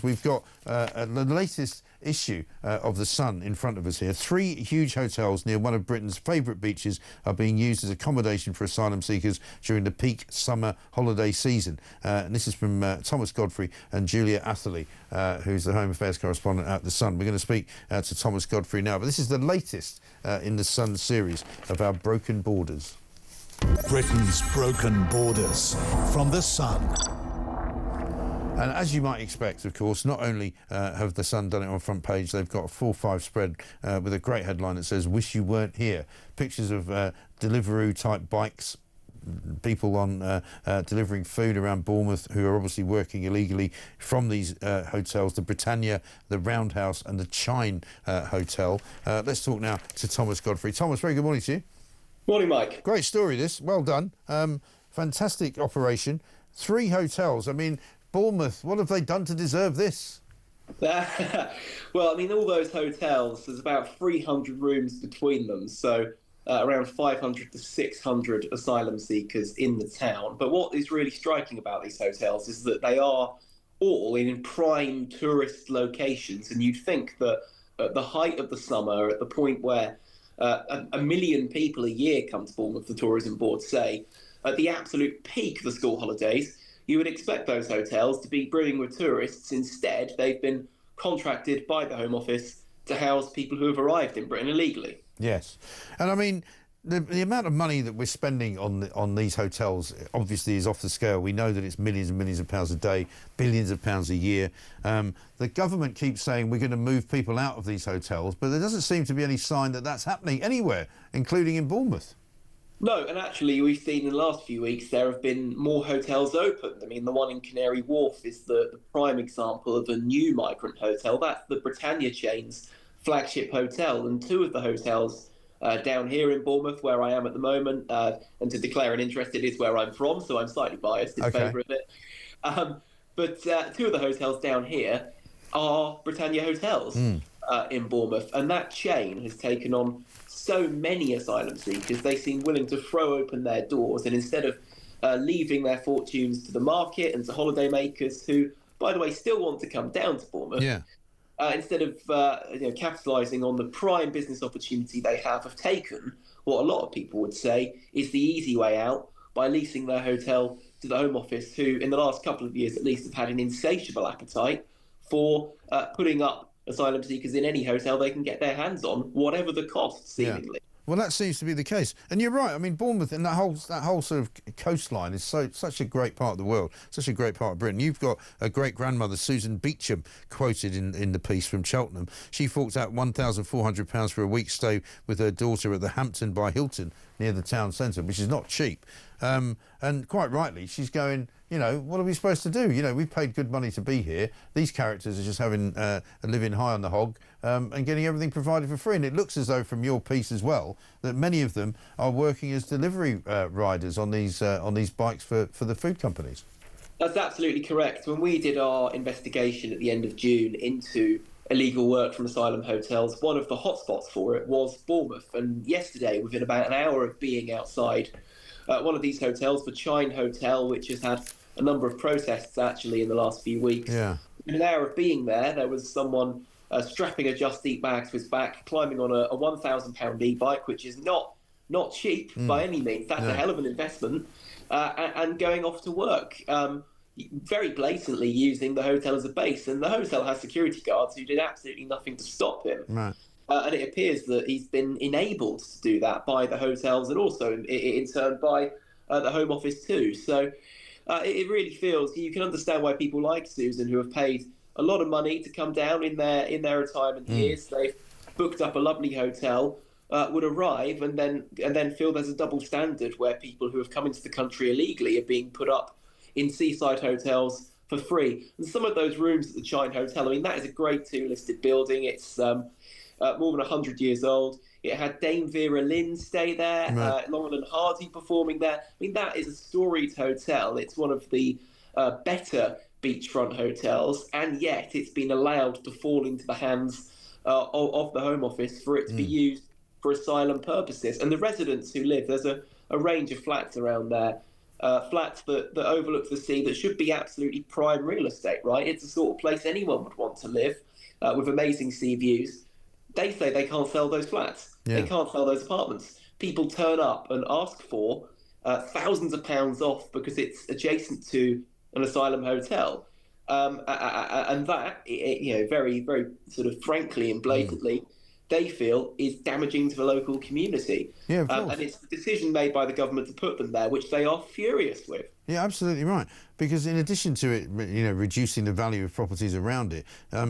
because we've got the latest issue of The Sun in front of us here. 3 huge hotels near one of Britain's favourite beaches are being used as accommodation for asylum seekers during the peak summer holiday season. And this is from Thomas Godfrey and Julia Atherley, who's the Home Affairs correspondent at The Sun. We're going to speak to Thomas Godfrey now, but this is the latest in the Sun series of our broken borders. Britain's broken borders from The Sun. And as you might expect, of course, not only have The Sun done it on front page, they've got a 4-5 spread with a great headline that says, "Wish you weren't here." Pictures of Deliveroo-type bikes, people on delivering food around Bournemouth who are obviously working illegally from these hotels, the Britannia, the Roundhouse and the Chine Hotel. Let's talk now to Thomas Godfrey. Thomas, very good morning to you. Morning, Mike. Great story, this. Well done. Fantastic operation. 3 hotels. I mean, Bournemouth, what have they done to deserve this? Well, I mean, all those hotels, there's about 300 rooms between them, so around 500 to 600 asylum seekers in the town. But what is really striking about these hotels is that they are all in prime tourist locations, and you'd think that at the height of the summer, at the point where a million people a year come to Bournemouth, the tourism board say, at the absolute peak of the school holidays, you would expect those hotels to be brimming with tourists. Instead, they've been contracted by the Home Office to house people who have arrived in Britain illegally. Yes. And I mean, the amount of money that we're spending on these hotels obviously is off the scale. We know that it's millions and millions of pounds a day, billions of pounds a year. The government keeps saying we're going to move people out of these hotels, but there doesn't seem to be any sign that that's happening anywhere, including in Bournemouth. No, and actually we've seen in the last few weeks there have been more hotels opened. I mean, the one in Canary Wharf is the prime example of a new migrant hotel. That's the Britannia chain's flagship hotel, and 2 of the hotels down here in Bournemouth, where I am at the moment, and to declare an interest, it is where I'm from, so I'm slightly biased in favour of it. But 2 of the hotels down here are Britannia hotels in Bournemouth, and that chain has taken on so many asylum seekers. They seem willing to throw open their doors, and instead of leaving their fortunes to the market and to holidaymakers, who, by the way, still want to come down to Bournemouth, instead of capitalising on the prime business opportunity they have taken what a lot of people would say is the easy way out by leasing their hotel to the Home Office, who in the last couple of years at least have had an insatiable appetite for putting up asylum seekers in any hotel they can get their hands on, whatever the cost, seemingly. Well, that seems to be the case, and you're right. I mean, Bournemouth and that whole sort of coastline is such a great part of the world, such a great part of Britain. You've got a great grandmother, Susan Beecham, quoted in the piece from Cheltenham. She forked out £1,400 for a week's stay with her daughter at the Hampton by Hilton near the town centre, which is not cheap. And quite rightly, she's going, you know, what are we supposed to do? You know, we've paid good money to be here. These characters are just living high on the hog and getting everything provided for free. And it looks as though, from your piece as well, that many of them are working as delivery riders on these bikes for the food companies. That's absolutely correct. When we did our investigation at the end of June into illegal work from asylum hotels, one of the hotspots for it was Bournemouth. And yesterday, within about an hour of being outside one of these hotels, the Chine Hotel, which has had a number of protests actually in the last few weeks. Yeah. In an hour of being there was someone strapping a Just Eat bag to his back, climbing on a £1,000 e-bike, which is not cheap by any means. That's a hell of an investment, and going off to work, very blatantly using the hotel as a base. And the hotel has security guards who did absolutely nothing to stop him. Right. And it appears that he's been enabled to do that by the hotels, and also in turn by the Home Office too. So it really feels, you can understand why people like Susan, who have paid a lot of money to come down in their retirement years. They've booked up a lovely hotel, would arrive and then feel there's a double standard where people who have come into the country illegally are being put up in seaside hotels for free. And some of those rooms at the Chine Hotel, I mean, that is a grade 2 listed building. It's more than 100 years old. It had Dame Vera Lynn stay there, Laurel and Hardy performing there. I mean, that is a storied hotel. It's one of the better beachfront hotels, and yet it's been allowed to fall into the hands of the Home Office for it to be used for asylum purposes. And the residents who live, there's a range of flats around there, flats that overlook the sea that should be absolutely prime real estate, right? It's the sort of place anyone would want to live, with amazing sea views. They say they can't sell those flats. They Yeah. can't sell those apartments. People turn up and ask for thousands of pounds off because it's adjacent to an Asylum hotel. And that, very, very sort of frankly and blatantly, they feel is damaging to the local community. Yeah, of course. And it's the decision made by the government to put them there, which they are furious with. Yeah, absolutely right. Because in addition to it, reducing the value of properties around it,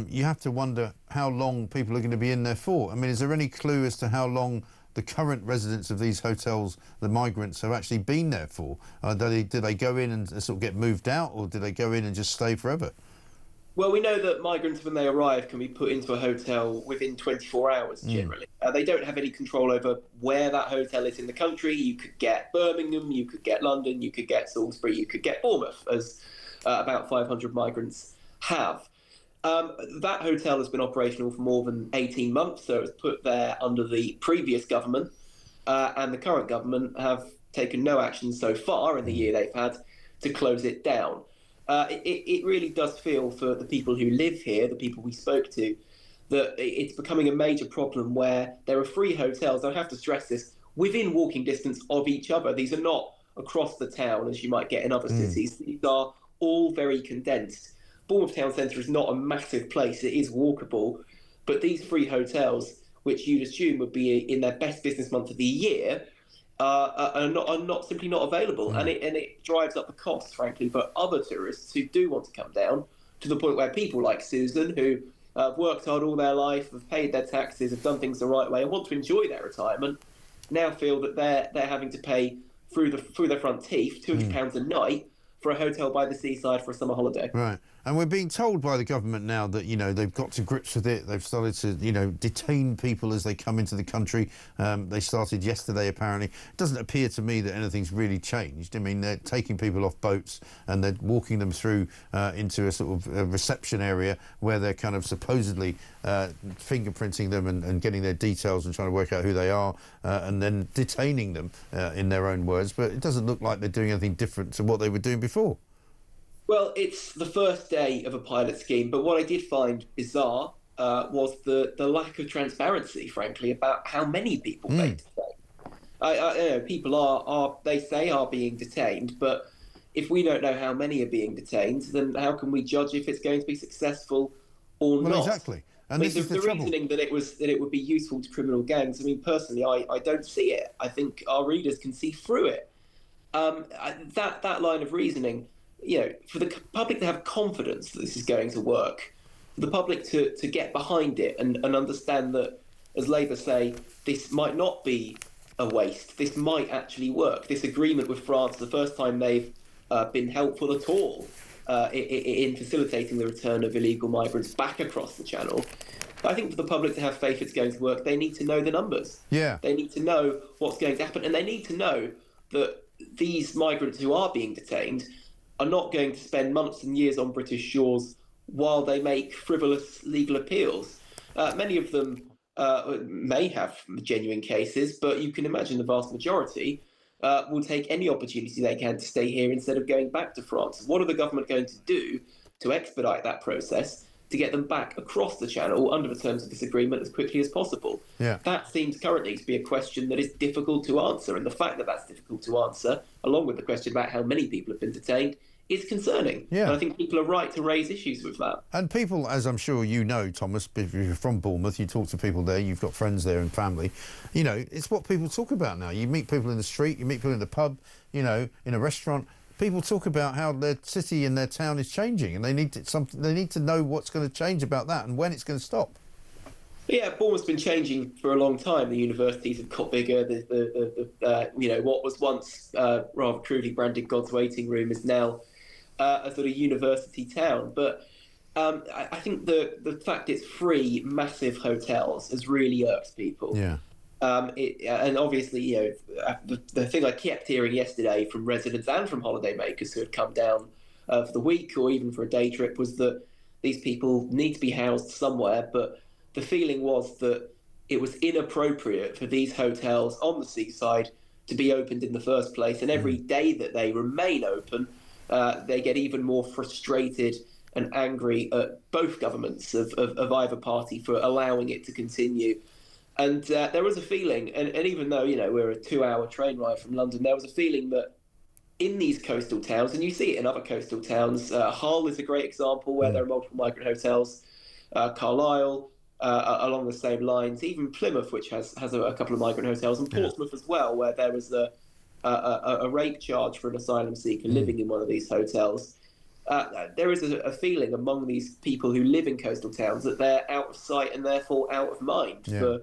you have to wonder how long people are going to be in there for. I mean, is there any clue as to how long the current residents of these hotels, the migrants, have actually been there for? Do they go in and sort of get moved out, or do they go in and just stay forever? Well, we know that migrants, when they arrive, can be put into a hotel within 24 hours, generally. They don't have any control over where that hotel is in the country. You could get Birmingham, you could get London, you could get Salisbury, you could get Bournemouth, as about 500 migrants have. That hotel has been operational for more than 18 months, so it was put there under the previous government, and the current government have taken no action so far in the year they've had to close it down. It really does feel for the people who live here, the people we spoke to, that it's becoming a major problem where there are 3 hotels, I have to stress this, within walking distance of each other. These are not across the town as you might get in other cities. These are all very condensed. Bournemouth Town Centre is not a massive place, it is walkable, but these 3 hotels, which you'd assume would be in their best business month of the year, are not simply not available, and it drives up the costs, frankly, for other tourists who do want to come down, to the point where people like Susan, who have worked hard all their life, have paid their taxes, have done things the right way, and want to enjoy their retirement, now feel that they're having to pay through their front teeth £200 a night for a hotel by the seaside for a summer holiday. Right. And we're being told by the government now that, they've got to grips with it. They've started to, detain people as they come into the country. They started yesterday, apparently. It doesn't appear to me that anything's really changed. I mean, they're taking people off boats and they're walking them through into a sort of a reception area where they're kind of supposedly fingerprinting them and getting their details and trying to work out who they are, and then detaining them, in their own words. But it doesn't look like they're doing anything different to what they were doing before. Well, it's the first day of a pilot scheme, but what I did find bizarre was the lack of transparency, frankly, about how many people they detain. People they say are being detained, but if we don't know how many are being detained, then how can we judge if it's going to be successful or not? Well, exactly. And this is the trouble. Reasoning that it would be useful to criminal gangs. I mean, personally, I don't see it. I think our readers can see through it. That line of reasoning. For the public to have confidence that this is going to work, for the public to get behind it and understand that, as Labour say, this might not be a waste, this might actually work. This agreement with France, the first time they've been helpful at all in facilitating the return of illegal migrants back across the Channel. I think for the public to have faith it's going to work, they need to know the numbers. Yeah. They need to know what's going to happen, and they need to know that these migrants who are being detained are not going to spend months and years on British shores while they make frivolous legal appeals. Many of them may have genuine cases, but you can imagine the vast majority will take any opportunity they can to stay here instead of going back to France. What are the government going to do to expedite that process to get them back across the Channel under the terms of this agreement as quickly as possible? Yeah. That seems currently to be a question that is difficult to answer, and the fact that that's difficult to answer, along with the question about how many people have been detained, is concerning. Yeah. And I think people are right to raise issues with that. And people, as I'm sure you know, Thomas, if you're from Bournemouth, you talk to people there, you've got friends there and family, it's what people talk about now. You meet people in the street, you meet people in the pub, in a restaurant. People talk about how their city and their town is changing, and they need to know what's going to change about that and when it's going to stop. Yeah, Bournemouth's been changing for a long time. The universities have got bigger. What was once rather crudely branded God's waiting room is now a sort of university town. But I think the fact it's 3 massive hotels has really irked people. Yeah. And obviously, the thing I kept hearing yesterday from residents and from holidaymakers who had come down for the week or even for a day trip was that these people need to be housed somewhere, but the feeling was that it was inappropriate for these hotels on the seaside to be opened in the first place. And every day that they remain open, they get even more frustrated and angry at both governments of either party for allowing it to continue. And there was a feeling, and even though, we're a 2-hour train ride from London, there was a feeling that in these coastal towns, and you see it in other coastal towns, Hull is a great example where there are multiple migrant hotels, Carlisle, along the same lines, even Plymouth, which has a couple of migrant hotels, and Portsmouth as well, where there was a rape charge for an asylum seeker living in one of these hotels. There is a feeling among these people who live in coastal towns that they're out of sight and therefore out of mind for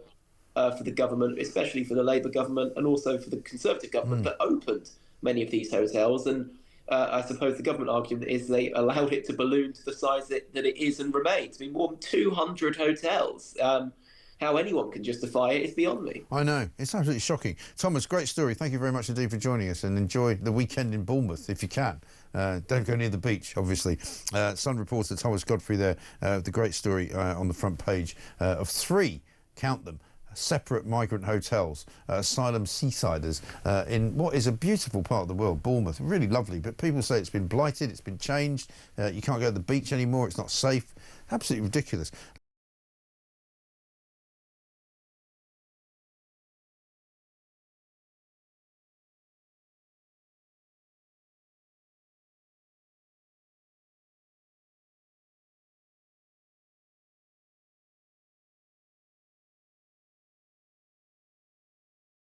the government, especially for the Labour government and also for the Conservative government that opened many of these hotels. And I suppose the government argument is they allowed it to balloon to the size that it is and remains. I mean, more than 200 hotels. How anyone can justify it is beyond me. I know. It's absolutely shocking. Thomas, great story. Thank you very much indeed for joining us, and enjoy the weekend in Bournemouth if you can. Don't go near the beach, obviously. Sun reporter Thomas Godfrey there, the great story on the front page of 3, count them, separate migrant hotels, Asylum Seasiders, in what is a beautiful part of the world, Bournemouth. Really lovely, but people say it's been blighted, it's been changed, you can't go to the beach anymore, it's not safe. Absolutely ridiculous.